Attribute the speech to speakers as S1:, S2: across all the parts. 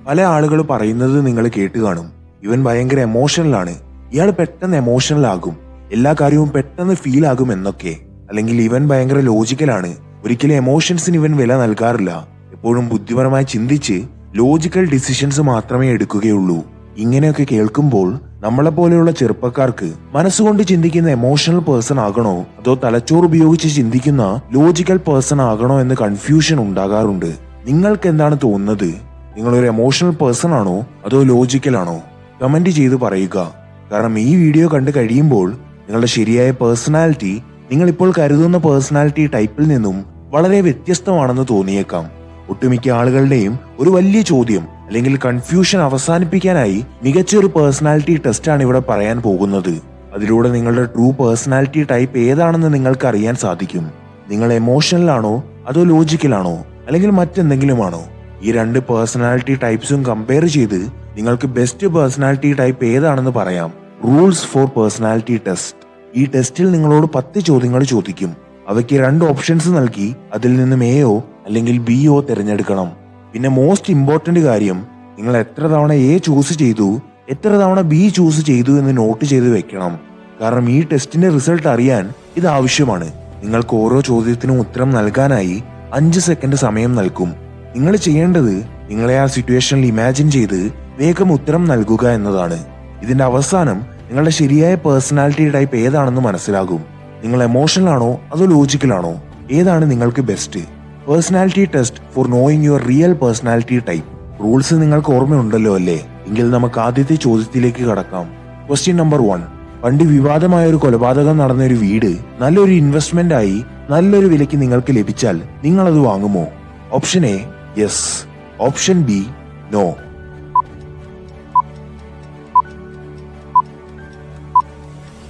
S1: പല ആളുകൾ പറയുന്നത് നിങ്ങൾ കേട്ട് കാണും. ഇവൻ ഭയങ്കര എമോഷണലാണ്, ഇയാൾ പെട്ടെന്ന് എമോഷണൽ ആകും, എല്ലാ കാര്യവും പെട്ടെന്ന് ഫീൽ ആകും എന്നൊക്കെ. അല്ലെങ്കിൽ ഇവൻ ഭയങ്കര ലോജിക്കലാണ്, ഒരിക്കലും എമോഷൻസിന് ഇവൻ വില നൽകാറില്ല, എപ്പോഴും ബുദ്ധിപരമായി ചിന്തിച്ച് ലോജിക്കൽ ഡിസിഷൻസ് മാത്രമേ എടുക്കുകയുള്ളൂ. ഇങ്ങനെയൊക്കെ കേൾക്കുമ്പോൾ നമ്മളെപ്പോലെയുള്ള ചെറുപ്പക്കാർക്ക് മനസ്സുകൊണ്ട് ചിന്തിക്കുന്ന എമോഷണൽ പേഴ്സൺ ആകണോ അതോ തലച്ചോറ് ഉപയോഗിച്ച് ചിന്തിക്കുന്ന ലോജിക്കൽ പേഴ്സൺ ആകണോ എന്ന് കൺഫ്യൂഷൻ ഉണ്ടാകാറുണ്ട്. നിങ്ങൾക്ക് എന്താണ് തോന്നുന്നത്? നിങ്ങളൊരു എമോഷണൽ പേഴ്സൺ ആണോ അതോ ലോജിക്കൽ ആണോ? കമന്റ് ചെയ്ത് പറയുക. കാരണം ഈ വീഡിയോ കണ്ടു കഴിയുമ്പോൾ നിങ്ങളുടെ ശരിയായ പേഴ്സണാലിറ്റി നിങ്ങൾ ഇപ്പോൾ കരുതുന്ന പേഴ്സണാലിറ്റി ടൈപ്പിൽ നിന്നും വളരെ വ്യത്യസ്തമാണെന്ന് തോന്നിയേക്കാം. ഒട്ടുമിക്ക ആളുകളുടെയും ഒരു വലിയ ചോദ്യം അല്ലെങ്കിൽ കൺഫ്യൂഷൻ അവസാനിപ്പിക്കാനായി മികച്ചൊരു പേഴ്സണാലിറ്റി ടെസ്റ്റാണ് ഇവിടെ പറയാൻ പോകുന്നത്. അതിലൂടെ നിങ്ങളുടെ ട്രൂ പേഴ്സണാലിറ്റി ടൈപ്പ് ഏതാണെന്ന് നിങ്ങൾക്ക് അറിയാൻ സാധിക്കും. നിങ്ങൾ എമോഷണൽ ആണോ അതോ ലോജിക്കൽ ആണോ അല്ലെങ്കിൽ മറ്റെന്തെങ്കിലുമാണോ? ഈ രണ്ട് പേഴ്സണാലിറ്റി ടൈപ്സും കമ്പയർ ചെയ്ത് നിങ്ങൾക്ക് ബെസ്റ്റ് പേഴ്സണാലിറ്റി ടൈപ്പ് ഏതാണെന്ന് പറയാം. Rules for personality test. ഈ ടെസ്റ്റിൽ നിങ്ങളോട് 10 ചോദ്യങ്ങൾ ചോദിക്കും. അവയ്ക്ക് 2 ഓപ്ഷൻസ് നൽകി അതിൽ നിന്നും എയോ അല്ലെങ്കിൽ ബിയോ തിരഞ്ഞെടുക്കണം. പിന്നെ മോസ്റ്റ് ഇമ്പോർട്ടന്റ് കാര്യം, നിങ്ങൾ എത്ര തവണ എ ചൂസ് ചെയ്തു എത്ര തവണ ബി ചൂസ് ചെയ്തു എന്ന് നോട്ട് ചെയ്ത് വെക്കണം. കാരണം ഈ ടെസ്റ്റിന്റെ റിസൾട്ട് അറിയാൻ ഇത് ആവശ്യമാണ്. നിങ്ങൾക്ക് ഓരോ ചോദ്യത്തിനും ഉത്തരം നൽകാനായി 5 സെക്കൻഡ് സമയം നൽകും. നിങ്ങൾ ചെയ്യേണ്ടത് നിങ്ങളെ ആ സിറ്റുവേഷനിൽ ഇമാജിൻ ചെയ്ത് വേഗം ഉത്തരം നൽകുക എന്നതാണ്. ഇതിന്റെ അവസാനം നിങ്ങളുടെ ശരിയായ പേഴ്സണാലിറ്റി ടൈപ്പ് ഏതാണെന്ന് മനസ്സിലാകും. നിങ്ങൾ എമോഷണൽ ആണോ അതോ ലോജിക്കൽ ആണോ? ഏതാണ് നിങ്ങൾക്ക് best? Personality test for knowing your real personality type. Rules നിങ്ങൾക്ക് ഓർമ്മയുണ്ടല്ലോ അല്ലേ? എങ്കിൽ നമുക്ക് ആദ്യത്തെ ചോദ്യത്തിലേക്ക് കടക്കാം. Question number 1. പണ്ട് വിവാദമായ ഒരു കൊലപാതകം നടന്ന ഒരു വീട് നല്ലൊരു ഇൻവെസ്റ്റ്മെന്റ് ആയി നല്ലൊരു വിലയ്ക്ക് നിങ്ങൾക്ക് ലഭിച്ചാൽ നിങ്ങൾ അത് വാങ്ങുമോ? Option A yes, option B no.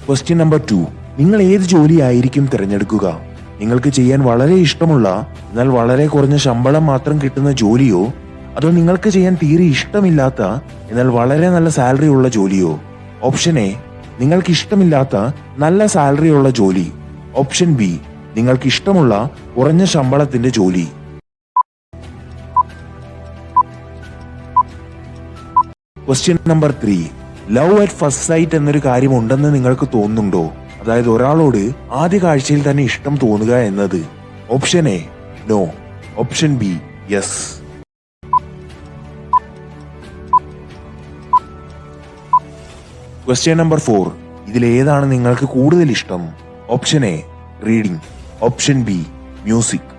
S1: Question number 2. നിങ്ങൾ ഏത് ജോലി ആയിരിക്കും തിരഞ്ഞെടുക്കുക? നിങ്ങൾക്ക് ചെയ്യാൻ വളരെ ഇഷ്ടമുള്ള എന്നാൽ വളരെ കുറഞ്ഞ ശമ്പളം മാത്രം കിട്ടുന്ന ജോലിയോ അതോ നിങ്ങൾക്ക് ചെയ്യാൻ തീരെ ഇഷ്ടമില്ലാത്ത എന്നാൽ വളരെ നല്ല സാലറി ഉള്ള ജോലിയോ? ഓപ്ഷൻ എ നിങ്ങൾക്ക് ഇഷ്ടമില്ലാത്ത നല്ല സാലറി ഉള്ള ജോലി. ഓപ്ഷൻ ബി നിങ്ങൾക്ക് ഇഷ്ടമുള്ള കുറഞ്ഞ ശമ്പളത്തിന്റെ ജോലി. Question number 3. Love at first sight എന്നൊരു കാര്യം ഉണ്ടെന്ന് നിങ്ങൾക്ക് തോന്നുന്നുണ്ടോ? അതായത് ഒരാളോട് ആദ്യ കാഴ്ചയിൽ തന്നെ ഇഷ്ടം തോന്നുക എന്നത്. Option A no, option B yes. Question number 4. ഇതിലേതാണ് നിങ്ങൾക്ക് കൂടുതൽ ഇഷ്ടം? Option A reading, option B music.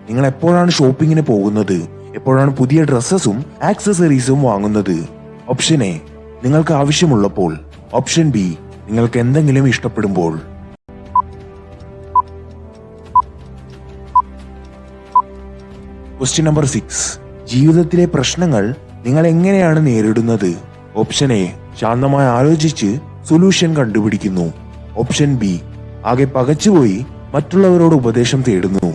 S1: നിങ്ങൾ എപ്പോഴാണ് ഷോപ്പിങ്ങിന് പോകുന്നത്? എപ്പോഴാണ് പുതിയ ഡ്രസ്സസും ആക്സസറീസും വാങ്ങുന്നത്? ഓപ്ഷൻ എ നിങ്ങൾക്ക് ആവശ്യമുള്ളപ്പോൾ, ഓപ്ഷൻ ബി നിങ്ങൾക്ക് എന്തെങ്കിലും ഇഷ്ടപ്പെടുമ്പോൾ. Question number 6. ജീവിതത്തിലെ പ്രശ്നങ്ങൾ നിങ്ങൾ എങ്ങനെയാണ് നേരിടുന്നത്? ഓപ്ഷൻ എ ശാന്തമായി ആലോചിച്ച് സൊല്യൂഷൻ കണ്ടുപിടിക്കുന്നു. ഓപ്ഷൻ ബി ആകെ പകച്ചുപോയി മറ്റുള്ളവരോട് ഉപദേശം തേടുന്നു.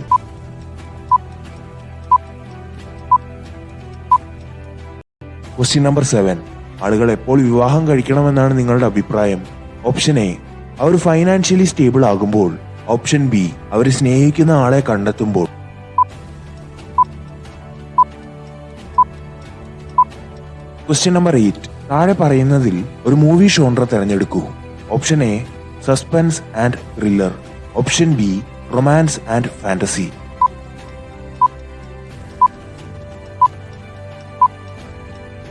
S1: Question number 7. ആളുകൾ എപ്പോൾ വിവാഹം കഴിക്കണമെന്നാണ് നിങ്ങളുടെ അഭിപ്രായം? ഓപ്ഷൻ എ അവർ ഫൈനാൻഷ്യലി സ്റ്റേബിൾ ആകുമ്പോൾ. ഓപ്ഷൻ ബി അവർ സ്നേഹിക്കുന്ന ആളെ കണ്ടെത്തുമ്പോൾ. Question number 8. താഴെ പറയുന്നതിൽ ഒരു മൂവി ഷോൺറ തിരഞ്ഞെടുക്കൂ. Option A suspense and thriller. Option B romance and fantasy.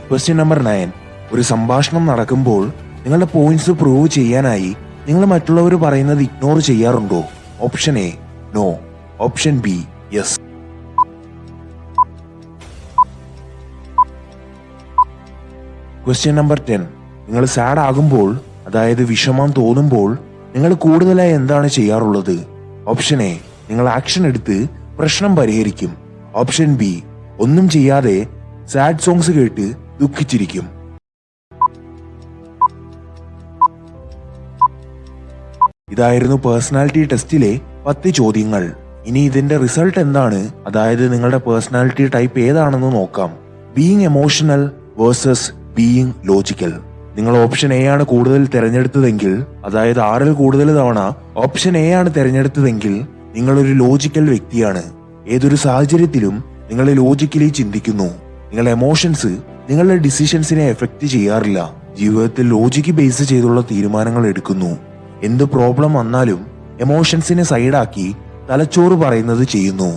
S1: Question number 9. ഒരു സംഭാഷണം നടക്കുമ്പോൾ നിങ്ങളുടെ പോയിന്റ്സ് പ്രൂവ് ചെയ്യാനായി നിങ്ങൾ മറ്റുള്ളവർ പറയുന്നത് ഇഗ്നോർ ചെയ്യാറുണ്ടോ? Option A no, option B yes. Question number 10. നിങ്ങൾ സാഡ് ആകുമ്പോൾ, അതായത് വിഷമം തോന്നുമ്പോൾ നിങ്ങൾ കൂടുതലായി എന്താണ് ചെയ്യാറുള്ളത്? ഓപ്ഷൻ എ നിങ്ങൾ ആക്ഷൻ എടുത്ത് പ്രശ്നം പരിഹരിക്കും. ഓപ്ഷൻ ബി ഒന്നും ചെയ്യാതെ സാഡ് സോങ്സ് കേട്ട് ദുഃഖിച്ചിരിക്കും. ഇതായിരുന്നു പേഴ്സണാലിറ്റി ടെസ്റ്റിലെ 10 ചോദ്യങ്ങൾ. ഇനി ഇതിന്റെ റിസൾട്ട് എന്താണ്, അതായത് നിങ്ങളുടെ പേഴ്സണാലിറ്റി ടൈപ്പ് ഏതാണെന്ന് നോക്കാം. Being emotional versus being logical. നിങ്ങൾ ഓപ്ഷൻ എ ആണ് കൂടുതൽ തിരഞ്ഞെടുത്തതെങ്കിൽ, അതായത് 6ൽ കൂടുതൽ തവണ ഓപ്ഷൻ എ ആണ് തിരഞ്ഞെടുത്തതെങ്കിൽ നിങ്ങളൊരു ലോജിക്കൽ വ്യക്തിയാണ്. ഏതൊരു സാഹചര്യത്തിലും നിങ്ങൾ ലോജിക്കലി ചിന്തിക്കുന്നു. നിങ്ങളുടെ എമോഷൻസ് നിങ്ങളുടെ ഡിസിഷൻസിനെ എഫക്റ്റ് ചെയ്യാറില്ല. ജീവിതത്തിൽ ലോജിക്ക് ബേസ് ചെയ്തുള്ള തീരുമാനങ്ങൾ എടുക്കുന്നു. എന്ത് പ്രോബ്ലം വന്നാലും എമോഷൻസിനെ സൈഡാക്കി തലച്ചോറ് പറയുന്നത് ചെയ്യുന്നു.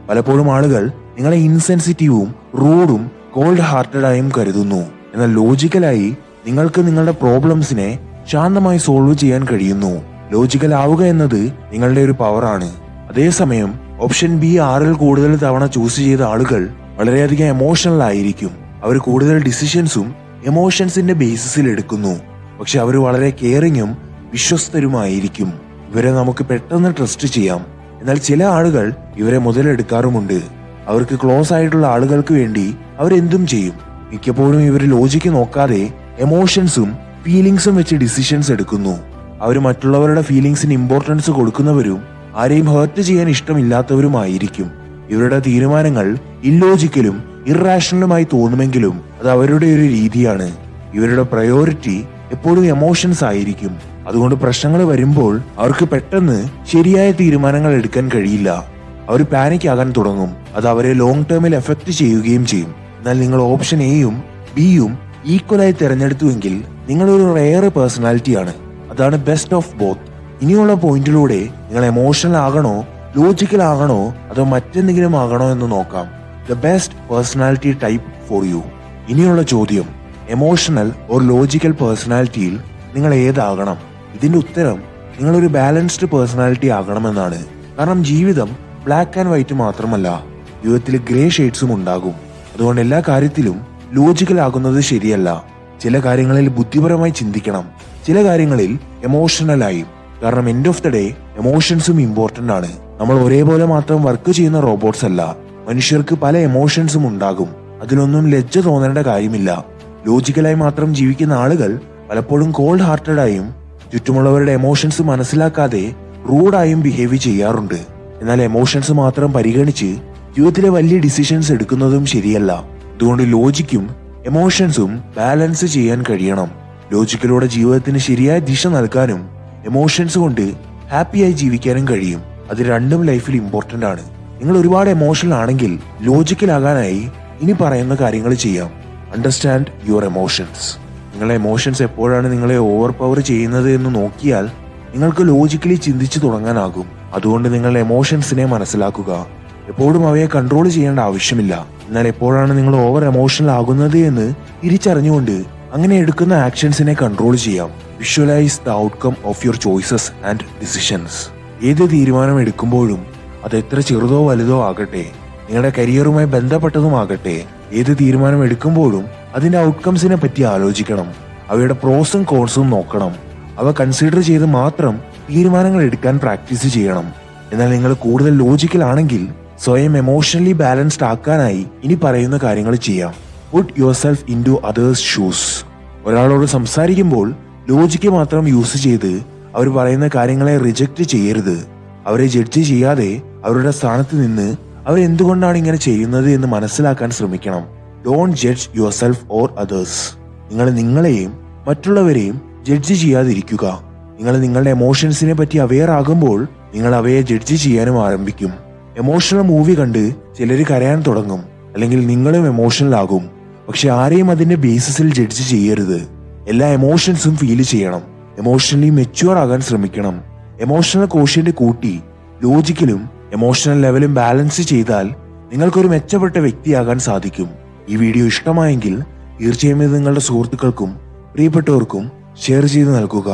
S1: പലപ്പോഴും ആളുകൾ നിങ്ങളെ ഇൻസെൻസിറ്റീവും റൂഡും കോൾഡ് ഹാർട്ടഡായും കരുതുന്നു. എന്നാൽ ലോജിക്കലായി നിങ്ങൾക്ക് നിങ്ങളുടെ പ്രോബ്ലംസിനെ ശാന്തമായി സോൾവ് ചെയ്യാൻ കഴിയുന്നു. ലോജിക്കൽ ആവുക എന്നത് നിങ്ങളുടെ ഒരു പവറാണ്. അതേസമയം ഓപ്ഷൻ ബി 6ൽ കൂടുതൽ തവണ ചൂസ് ചെയ്ത ആളുകൾ വളരെയധികം എമോഷണൽ ആയിരിക്കും. അവർ കൂടുതൽ ഡിസിഷൻസും എമോഷൻസിന്റെ ബേസിസിൽ എടുക്കുന്നു. പക്ഷെ അവർ വളരെ കെയറിങ്ങും വിശ്വസ്തരുമായിരിക്കും. ഇവരെ നമുക്ക് പെട്ടെന്ന് ട്രസ്റ്റ് ചെയ്യാം. എന്നാൽ ചില ആളുകൾ ഇവരെ മുതലെടുക്കാറുമുണ്ട്. അവർക്ക് ക്ലോസ് ആയിട്ടുള്ള ആളുകൾക്ക് വേണ്ടി അവരെന്തും ചെയ്യും. മിക്കപ്പോഴും ഇവർ ലോജിക്ക് നോക്കാതെ എമോഷൻസും ഫീലിംഗ്സും വെച്ച് ഡിസിഷൻസ് എടുക്കുന്നു. അവർ മറ്റുള്ളവരുടെ ഫീലിംഗ്സിന് ഇമ്പോർട്ടൻസ് കൊടുക്കുന്നവരും ആരെയും ഹേർട്ട് ചെയ്യാൻ ഇഷ്ടമില്ലാത്തവരുമായിരിക്കും. ഇവരുടെ തീരുമാനങ്ങൾ ഇല്ലോജിക്കലും ഇറാഷണലുമായി തോന്നുമെങ്കിലും അത് അവരുടെ ഒരു രീതിയാണ്. ഇവരുടെ പ്രയോറിറ്റി എപ്പോഴും എമോഷൻസ് ആയിരിക്കും. അതുകൊണ്ട് പ്രശ്നങ്ങൾ വരുമ്പോൾ അവർക്ക് പെട്ടെന്ന് ശരിയായ തീരുമാനങ്ങൾ എടുക്കാൻ കഴിയില്ല. അവർ പാനിക് ആകാൻ തുടങ്ങും. അത് അവരെ ലോങ് ടേമിൽ എഫക്ട് ചെയ്യുകയും ചെയ്യും. എന്നാൽ നിങ്ങൾ ഓപ്ഷൻ എയും ബിയും ഈക്വലായി തിരഞ്ഞെടുത്തുവെങ്കിൽ നിങ്ങളൊരു റെയർ പേഴ്സണാലിറ്റിയാണ്. അതാണ് ബെസ്റ്റ് ഓഫ് ബോത്ത്. ഇനിയുള്ള പോയിന്റിലൂടെ നിങ്ങൾ എമോഷണൽ ആകണോ ലോജിക്കൽ ആകണോ അതോ മറ്റെന്തെങ്കിലും ആകണോ എന്ന് നോക്കാം. The best personality type for you. ഇനിയുള്ള ചോദ്യം, എമോഷണൽ ഓർ ലോജിക്കൽ പേഴ്സണാലിറ്റിയിൽ നിങ്ങൾ ഏതാകണം? ഇതിന്റെ ഉത്തരം നിങ്ങളൊരു ബാലൻസ്ഡ് പേഴ്സണാലിറ്റി ആകണമെന്നാണ്. കാരണം ജീവിതം ബ്ലാക്ക് ആൻഡ് വൈറ്റ് മാത്രമല്ല, ജീവിതത്തിൽ ഗ്രേ ഷെയ്ഡ്സും ഉണ്ടാകും. അതുകൊണ്ട് എല്ലാ കാര്യത്തിലും ലോജിക്കൽ ആകുന്നത് ശരിയല്ല. ചില കാര്യങ്ങളിൽ ബുദ്ധിപരമായി ചിന്തിക്കണം, ചില കാര്യങ്ങളിൽ എമോഷണലായും. കാരണം എൻഡ് ഓഫ് ദ ഡേ എമോഷൻസും ഇമ്പോർട്ടന്റ് ആണ്. നമ്മൾ ഒരേപോലെ മാത്രം വർക്ക് ചെയ്യുന്ന റോബോട്ട്സ് അല്ല. മനുഷ്യർക്ക് പല എമോഷൻസും ഉണ്ടാകും. അതിലൊന്നും ലജ്ജ തോന്നേണ്ട കാര്യമില്ല. ലോജിക്കലായി മാത്രം ജീവിക്കുന്ന ആളുകൾ പലപ്പോഴും കോൾഡ് ഹാർട്ടഡായും ചുറ്റുമുള്ളവരുടെ എമോഷൻസ് മനസ്സിലാക്കാതെ റൂഡായും ബിഹേവ് ചെയ്യാറുണ്ട്. എന്നാൽ എമോഷൻസ് മാത്രം പരിഗണിച്ച് ജീവിതത്തിലെ വലിയ ഡിസിഷൻസ് എടുക്കുന്നതും ശരിയല്ല. അതുകൊണ്ട് ലോജിക്കും എമോഷൻസും ബാലൻസ് ചെയ്യാൻ കഴിയണം. ലോജിക്കിലൂടെ ജീവിതത്തിന് ശരിയായ ദിശ നൽകാനും എമോഷൻസ് കൊണ്ട് ഹാപ്പിയായി ജീവിക്കാനും കഴിയും. അത് രണ്ടും ലൈഫിൽ ഇമ്പോർട്ടന്റ് ആണ്. നിങ്ങൾ ഒരുപാട് എമോഷണൽ ആണെങ്കിൽ ലോജിക്കൽ ആകാനായി ഇനി പറയുന്ന കാര്യങ്ങൾ ചെയ്യാം. Understand your emotions. നിങ്ങളുടെ എമോഷൻസ് എപ്പോഴാണ് നിങ്ങളെ ഓവർ പവർ ചെയ്യുന്നത് എന്ന് നോക്കിയാൽ നിങ്ങൾക്ക് ലോജിക്കലി ചിന്തിച്ചു തുടങ്ങാനാകും. അതുകൊണ്ട് നിങ്ങളുടെ എമോഷൻസിനെ മനസ്സിലാക്കുക. എപ്പോഴും അവയെ കൺട്രോൾ ചെയ്യേണ്ട ആവശ്യമില്ല. എന്നാൽ എപ്പോഴാണ് നിങ്ങൾ ഓവർ എമോഷണൽ ആകുന്നത് എന്ന് തിരിച്ചറിഞ്ഞുകൊണ്ട് അങ്ങനെ എടുക്കുന്ന ആക്ഷൻസിനെ കൺട്രോൾ ചെയ്യാം. Visualise the outcome of your choices and decisions. ഏത് തീരുമാനം എടുക്കുമ്പോഴും അത് എത്ര ചെറുതോ വലുതോ ആകട്ടെ, നിങ്ങളുടെ കരിയറുമായി ബന്ധപ്പെട്ടതുമാകട്ടെ, ഏത് തീരുമാനം എടുക്കുമ്പോഴും അതിന്റെ ഔട്ട്കംസിനെ പറ്റി ആലോചിക്കണം. അവയുടെ പ്രോസും കോൺസും നോക്കണം. അവ കൺസിഡർ ചെയ്ത് മാത്രം തീരുമാനങ്ങൾ എടുക്കാൻ പ്രാക്ടീസ് ചെയ്യണം. എന്നാൽ നിങ്ങൾ കൂടുതൽ ലോജിക്കൽ ആണെങ്കിൽ സ്വയം എമോഷണലി ബാലൻസ്ഡ് ആക്കാനായി ഇനി പറയുന്ന കാര്യങ്ങൾ ചെയ്യാം. Put yourself into others shoes. ഒരാളോട് സംസാരിക്കുമ്പോൾ ലോജിക്ക് മാത്രം യൂസ് ചെയ്ത് അവർ പറയുന്ന കാര്യങ്ങളെ റിജക്റ്റ് ചെയ്യരുത്. അവരെ ജഡ്ജ് ചെയ്യാതെ അവരുടെ സ്ഥാനത്ത് നിന്ന് അവരെന്തുകൊണ്ടാണ് ഇങ്ങനെ ചെയ്യുന്നത് എന്ന് മനസ്സിലാക്കാൻ ശ്രമിക്കണം. Don't judge your self or others. നിങ്ങൾ നിങ്ങളെയും മറ്റുള്ളവരെയും ജഡ്ജ് ചെയ്യാതിരിക്കുക. നിങ്ങൾ നിങ്ങളുടെ എമോഷൻസിനെ പറ്റി അവെയർ ആകുമ്പോൾ നിങ്ങൾ അവയെ ജഡ്ജ് ചെയ്യാനും ആരംഭിക്കും. എമോഷണൽ മൂവി കണ്ട് ചിലർ കരയാൻ തുടങ്ങും, അല്ലെങ്കിൽ നിങ്ങളും എമോഷണൽ ആകും. പക്ഷെ ആരെയും അതിന്റെ ബേസിസിൽ ജഡ്ജ് ചെയ്യരുത്. എല്ലാ എമോഷൻസും ഫീൽ ചെയ്യണം. എമോഷണലി മെച്യൂർ ആകാൻ ശ്രമിക്കണം. എമോഷണൽ കോഷ്യന്റ് കൂട്ടി ലോജിക്കലും എമോഷണൽ ലെവലും ബാലൻസ് ചെയ്താൽ നിങ്ങൾക്കൊരു മെച്ചപ്പെട്ട വ്യക്തിയാകാൻ സാധിക്കും. ഈ വീഡിയോ ഇഷ്ടമായെങ്കിൽ തീർച്ചയായും ഇത് നിങ്ങളുടെ സുഹൃത്തുക്കൾക്കും പ്രിയപ്പെട്ടവർക്കും ഷെയർ ചെയ്ത് നൽകുക.